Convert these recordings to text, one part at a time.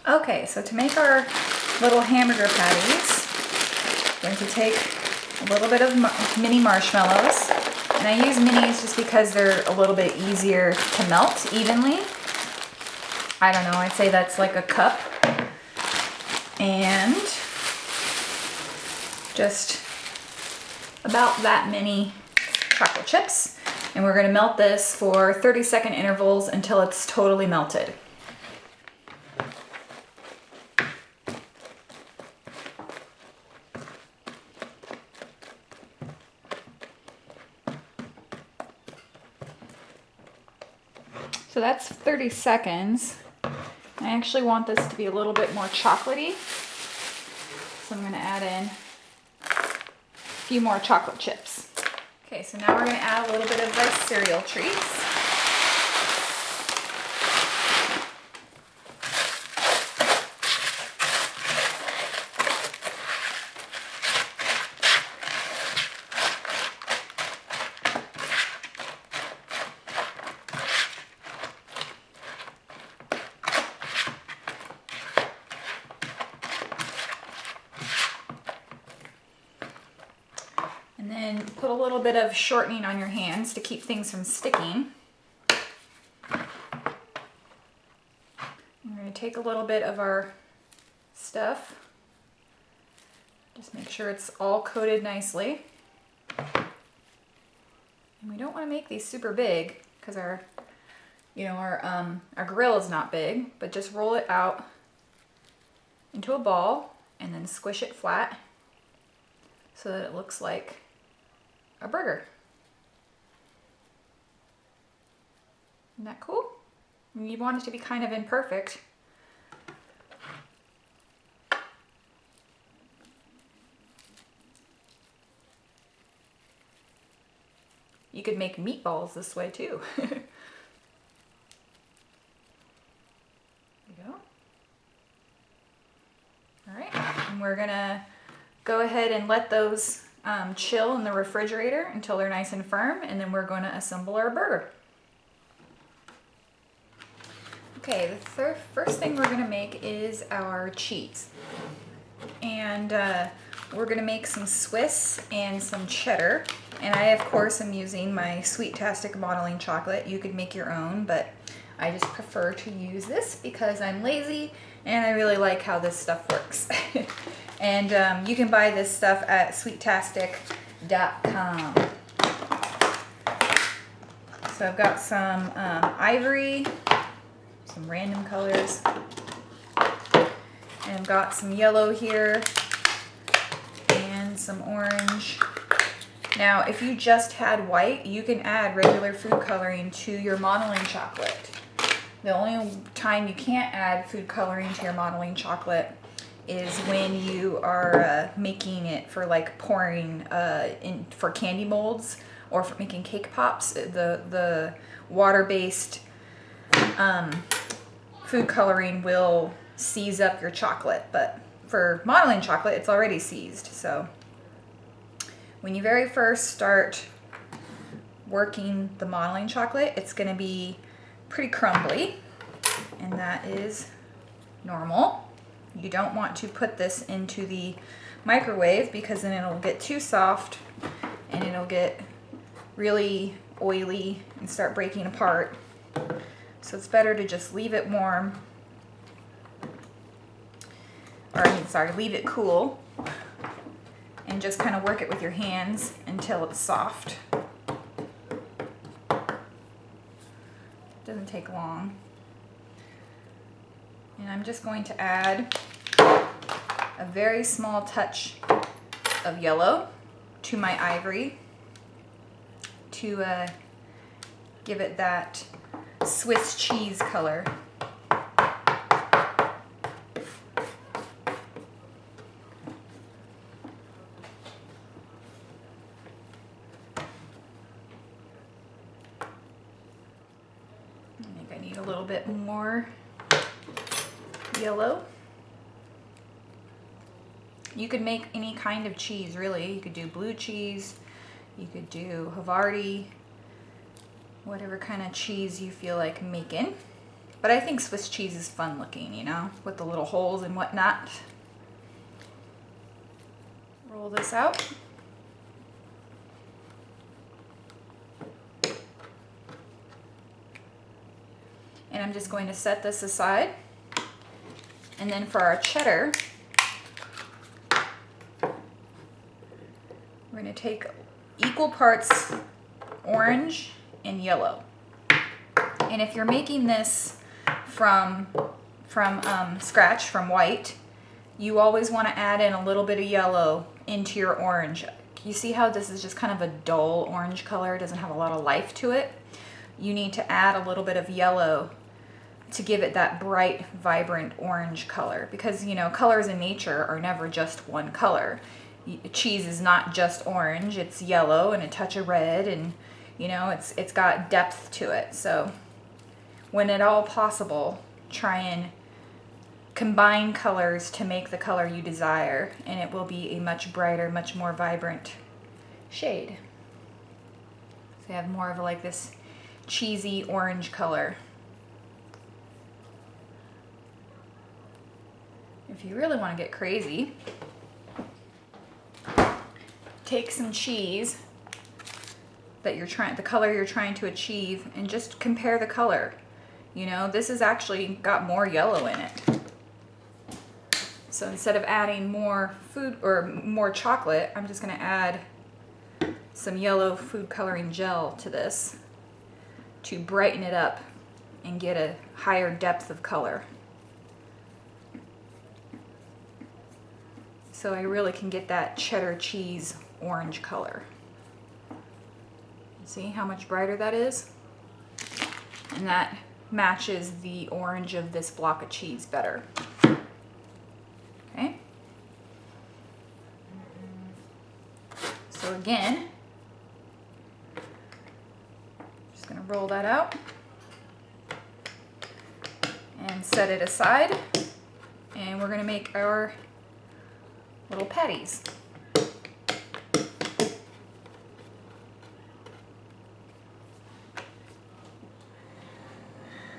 Okay, so to make our little hamburger patties, I'm going to take a little bit of mini marshmallows. And I use minis just because they're a little bit easier to melt evenly. I don't know, I'd say that's like a cup. And just about that many chocolate chips. And we're gonna melt this for 30-second intervals until it's totally melted. So that's 30 seconds. I actually want this to be a little bit more chocolatey. So I'm gonna add in a few more chocolate chips. Okay, so now we're gonna add a little bit of our cereal treats. And then put a little bit of shortening on your hands to keep things from sticking. We're going to take a little bit of our stuff. Just make sure it's all coated nicely. And we don't want to make these super big because our grill is not big, but just roll it out into a ball and then squish it flat so that it looks like a burger. Isn't that cool? And you want it to be kind of imperfect. You could make meatballs this way too. There you go. All right, and we're gonna go ahead and let those chill in the refrigerator until they're nice and firm, and then we're going to assemble our burger. Okay, the first thing we're going to make is our cheese. And we're going to make some Swiss and some cheddar. And I, of course, am using my Sweet-tastic modeling chocolate. You could make your own, but I just prefer to use this because I'm lazy and I really like how this stuff works. And you can buy this stuff at sweettastic.com. So I've got some ivory, some random colors, and I've got some yellow here and some orange. Now, if you just had white, you can add regular food coloring to your modeling chocolate. The only time you can't add food coloring to your modeling chocolate is when you are making it for like pouring for candy molds or for making cake pops. The water-based food coloring will seize up your chocolate, but for modeling chocolate, it's already seized. So when you very first start working the modeling chocolate, it's going to be pretty crumbly, and that is normal. You don't want to put this into the microwave because then it'll get too soft and it'll get really oily and start breaking apart. So it's better to just leave it warm, leave it cool, and just kind of work it with your hands until it's soft. Doesn't take long. And I'm just going to add a very small touch of yellow to my ivory to give it that Swiss cheese color. I think I need a little bit more yellow. You could make any kind of cheese, really. You could do blue cheese, you could do Havarti, whatever kind of cheese you feel like making. But I think Swiss cheese is fun looking, you know, with the little holes and whatnot. Roll this out. And I'm just going to set this aside. And then for our cheddar, we're going to take equal parts orange and yellow. And if you're making this from scratch, from white, you always want to add in a little bit of yellow into your orange. You see how this is just kind of a dull orange color? It doesn't have a lot of life to it. You need to add a little bit of yellow to give it that bright, vibrant orange color, because, you know, colors in nature are never just one color. Cheese is not just orange, it's yellow and a touch of red, and, you know, it's got depth to it. So when at all possible, try and combine colors to make the color you desire, and it will be a much brighter, much more vibrant shade. So you have more of like this cheesy orange color. If you really want to get crazy, take some cheese that the color you're trying to achieve, and just compare the color. You know, this has actually got more yellow in it. So instead of adding more food or more chocolate, I'm just going to add some yellow food coloring gel to this to brighten it up and get a higher depth of color. So I really can get that cheddar cheese orange color. See how much brighter that is? And that matches the orange of this block of cheese better. Okay. So again, just gonna roll that out and set it aside. And we're gonna make our little patties.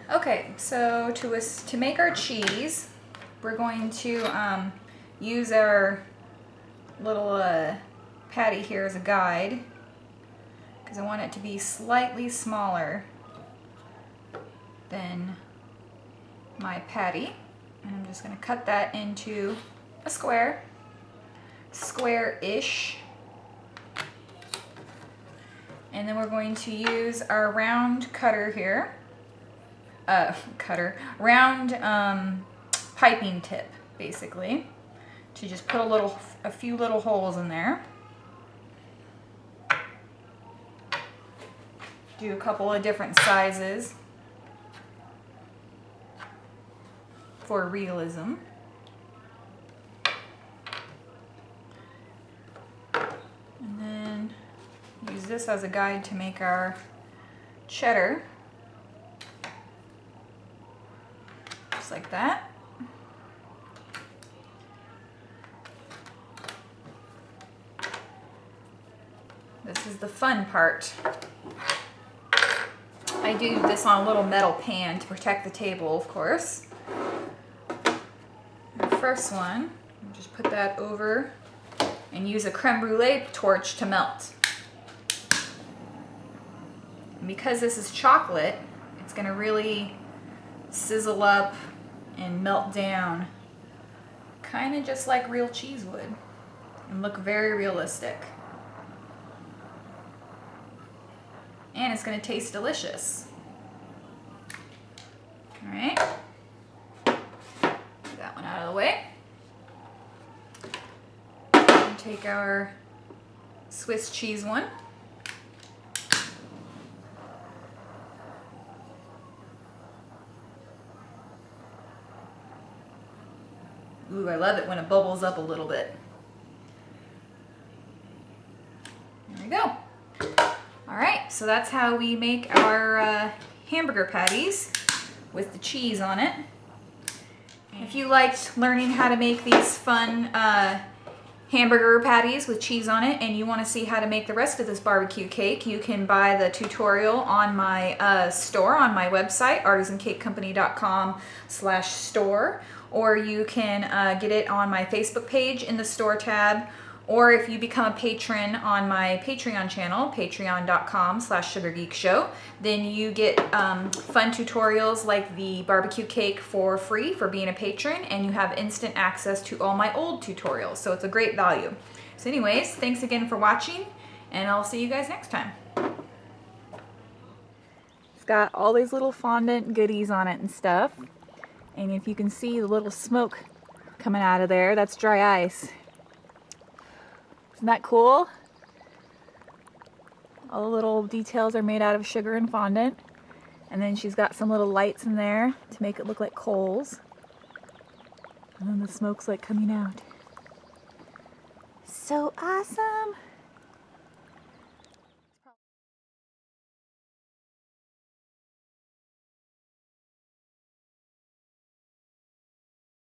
Okay, so to make our cheese, we're going to use our little patty here as a guide, because I want it to be slightly smaller than my patty. And I'm just going to cut that into a square-ish. And then we're going to use our round cutter here. Round piping tip, basically, to just put a few little holes in there. Do a couple of different sizes for realism. And then use this as a guide to make our cheddar. Just like that. This is the fun part. I do this on a little metal pan to protect the table, of course. The first one, just put that over and use a creme brulee torch to melt. And because this is chocolate, it's going to really sizzle up and melt down, kind of just like real cheese would, and look very realistic. And it's going to taste delicious. All right, get that one out of the way. And take our Swiss cheese one. Ooh, I love it when it bubbles up a little bit. There we go. All right, so that's how we make our hamburger patties with the cheese on it. If you liked learning how to make these fun hamburger patties with cheese on it and you want to see how to make the rest of this barbecue cake, you can buy the tutorial on my store on my website, artisancakeccompany.com/store, or you can get it on my Facebook page in the store tab, or if you become a patron on my Patreon channel, patreon.com/sugargeekshow, then you get fun tutorials like the barbecue cake for free for being a patron, and you have instant access to all my old tutorials. So it's a great value. So anyways, thanks again for watching, and I'll see you guys next time. It's got all these little fondant goodies on it and stuff. And if you can see the little smoke coming out of there, that's dry ice. Isn't that cool? All the little details are made out of sugar and fondant. And then she's got some little lights in there to make it look like coals. And then the smoke's like coming out. So awesome!